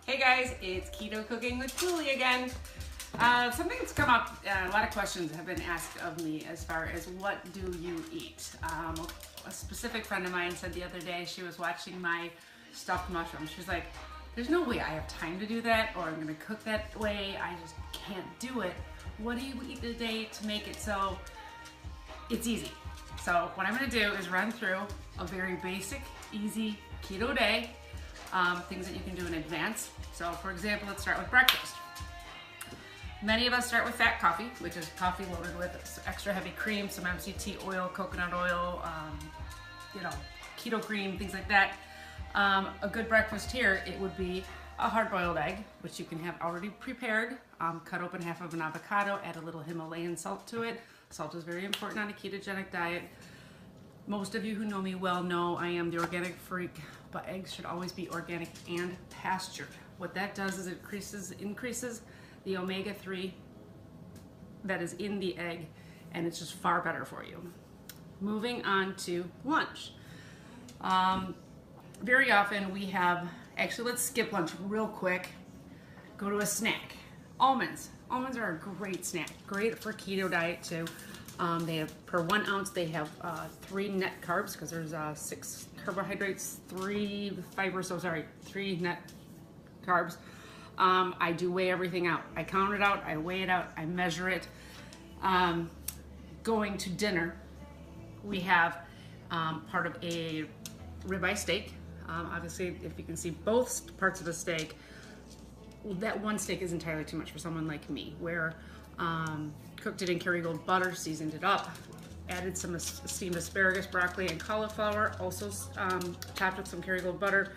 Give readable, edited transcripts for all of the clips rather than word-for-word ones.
Hey guys, it's Keto Cooking with Julie again. Something that's come up, a lot of questions have been asked of me as far as what do you eat? A specific friend of mine said the other day she was watching my stuffed mushrooms. She's like, there's no way I have time to do that or I'm gonna cook that way. I just can't do it. What do you eat today to make it so it's easy? So what I'm gonna do is run through a very basic, easy keto day. Things that you can do in advance. So for example, let's start with breakfast. Many of us start with fat coffee, which is coffee loaded with extra heavy cream, some MCT oil, coconut oil, keto cream, things like that. A good breakfast here, it would be a hard-boiled egg, which you can have already prepared. Cut open half of an avocado, add a little Himalayan salt to it. Salt is very important on a ketogenic diet. Most of you who know me well know I am the organic freak, but eggs should always be organic and pastured. What that does is it increases the omega-3 that is in the egg, and it's just far better for you. Moving on to lunch. Very often we have, actually let's skip lunch real quick, go to a snack. Almonds. Almonds are a great snack, great for keto diet too. They have, per 1 ounce, they have 3 net carbs because there's 6 carbohydrates, 3 fibers, so sorry, 3 net carbs. I do weigh everything out. I count it out, I weigh it out, I measure it. Going to dinner, we have part of a ribeye steak. Obviously, if you can see both parts of the steak, that one steak is entirely too much for someone like me, where cooked it in Kerrygold butter, seasoned it up, added some steamed asparagus, broccoli, and cauliflower, also topped with some Kerrygold butter.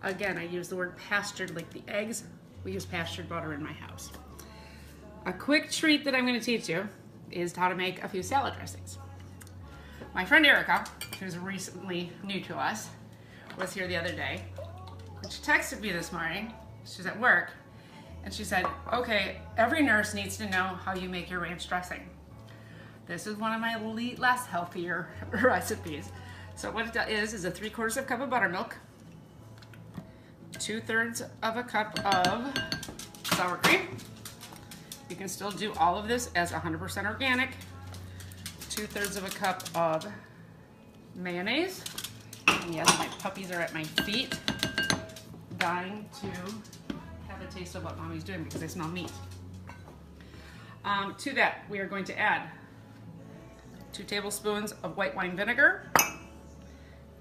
Again, I use the word pastured like the eggs. We use pastured butter in my house. A quick treat that I'm going to teach you is how to make a few salad dressings. My friend Erica, who's recently new to us, was here the other day, and she texted me this morning. She's at work. And she said, okay, every nurse needs to know how you make your ranch dressing. This is one of my less healthier recipes. So what it is a 3/4 cup of buttermilk, 2/3 of a cup of sour cream. You can still do all of this as 100% organic. 2/3 of a cup of mayonnaise. And yes, my puppies are at my feet, dying to have a taste of what mommy's doing because they smell meat. To that, we are going to add 2 tablespoons of white wine vinegar,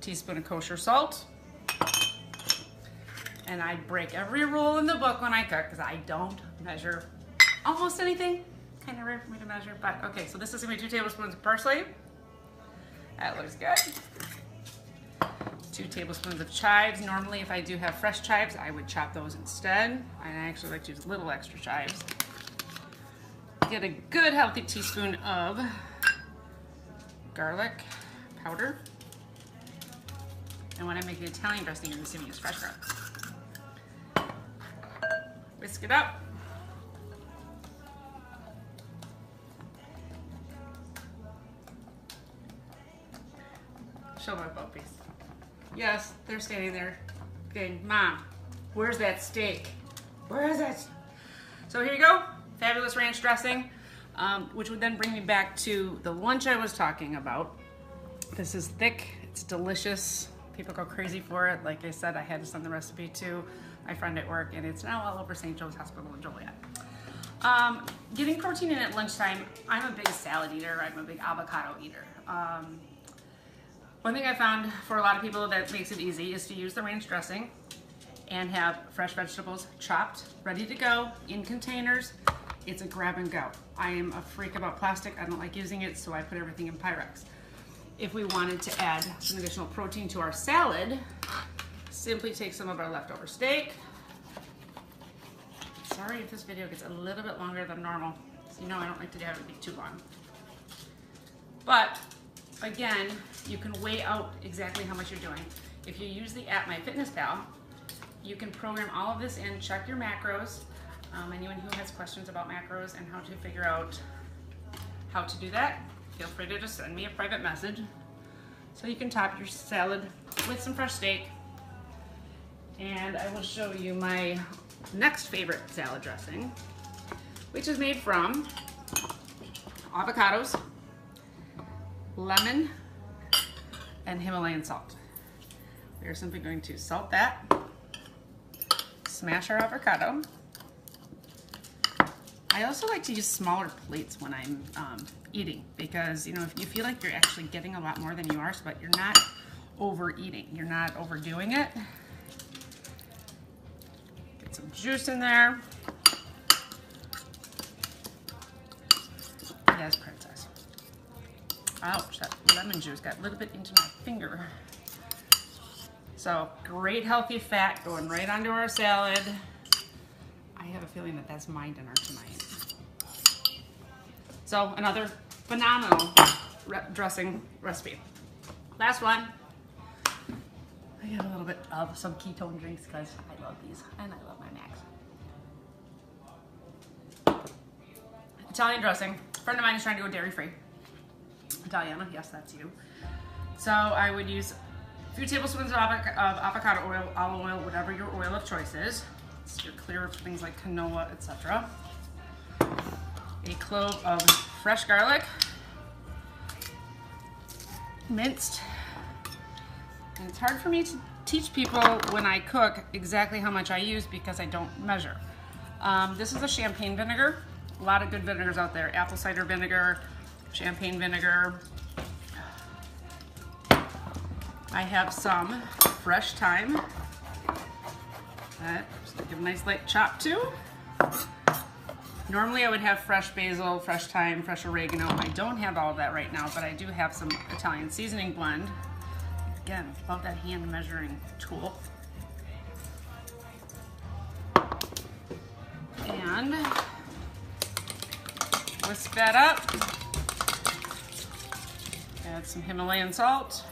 teaspoon of kosher salt, and I break every rule in the book when I cook because I don't measure almost anything. Kind of rare for me to measure, but okay, so this is gonna be 2 tablespoons of parsley. That looks good. 2 tablespoons of chives. Normally, if I do have fresh chives, I would chop those instead. I actually like to use a little extra chives. Get a good healthy teaspoon of garlic powder. And when I'm making Italian dressing, you're going to use fresh garlic. Whisk it up. Show my puppies. Yes, they're standing there saying, Mom, where's that steak? Where is it? So here you go, fabulous ranch dressing, which would then bring me back to the lunch I was talking about. This is thick, it's delicious. People go crazy for it. Like I said, I had to send the recipe to my friend at work, and it's now all over St. Joe's Hospital in Joliet. Getting protein in at lunchtime, I'm a big salad eater, I'm a big avocado eater. One thing I found for a lot of people that makes it easy is to use the ranch dressing and have fresh vegetables chopped, ready to go, in containers. It's a grab and go. I am a freak about plastic. I don't like using it, so I put everything in Pyrex. If we wanted to add some additional protein to our salad, simply take some of our leftover steak. Sorry if this video gets a little bit longer than normal. So you know I don't like to have it be too long. But again, you can weigh out exactly how much you're doing. If you use the app MyFitnessPal, you can program all of this in, check your macros. Anyone who has questions about macros and how to figure out how to do that, feel free to just send me a private message. So you can top your salad with some fresh steak. And I will show you my next favorite salad dressing, which is made from avocados, lemon, and Himalayan salt. We're simply going to salt that, smash our avocado. I also like to use smaller plates when I'm eating, because you know, if you feel like you're actually getting a lot more than you are, but you're not overeating, you're not overdoing it. Get some juice in there. Yes, princess. Ouch, that lemon juice got a little bit into my finger. So great healthy fat going right onto our salad. I have a feeling that that's my dinner tonight. So another phenomenal dressing recipe. Last one. I got a little bit of some ketone drinks because I love these and I love my Macs. Italian dressing. A friend of mine is trying to go dairy-free. Italiana, yes, that's you. So I would use a few tablespoons of avocado oil, olive oil, whatever your oil of choice is. Steer clear of things like canola, etc. A clove of fresh garlic, minced. And it's hard for me to teach people when I cook exactly how much I use because I don't measure. This is a champagne vinegar. A lot of good vinegars out there. Apple cider vinegar, champagne vinegar. I have some fresh thyme. Just give a nice light chop too. Normally I would have fresh basil, fresh thyme, fresh oregano. I don't have all of that right now, but I do have some Italian seasoning blend. Again, love that hand measuring tool. And whisk that up. Add some Himalayan salt.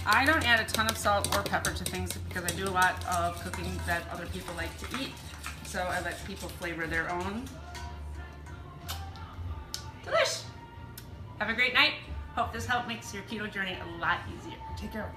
I don't add a ton of salt or pepper to things because I do a lot of cooking that other people like to eat. So I let people flavor their own. Delish! Have a great night. Hope this help makes your keto journey a lot easier. Take care.